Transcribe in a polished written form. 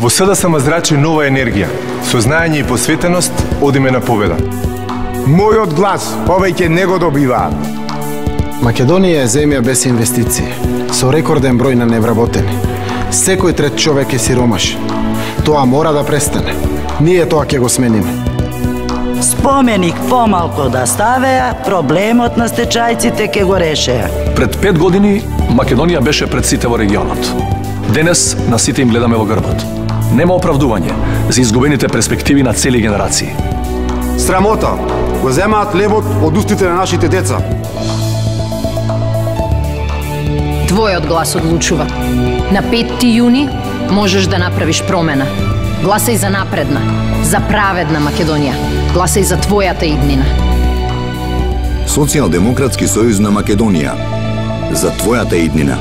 Во СДСМ зрачи нова енергија, сознање и посветеност, одиме на победа. Мојот глас повеќе не го добиваат. Македонија е земја без инвестиции, со рекорден број на невработени. Секој трет човек е сиромаш. Тоа мора да престане. Ние тоа ќе го смениме. Споменик помалку да ставеа, проблемот на стечајците ќе го решеа. Пред 5 години Македонија беше пред сите во регионот. Денес на сите им гледаме во грбот. Нема оправдување за изгубените перспективи на цели генерации. Срамота! Го земаат левот од устите на нашите деца. Твојот глас одлучува. На 5 јуни можеш да направиш промена. Гласај за напредна, за праведна Македонија. Гласај за твојата иднина. Социјалдемократски сојуз на Македонија. За твојата иднина.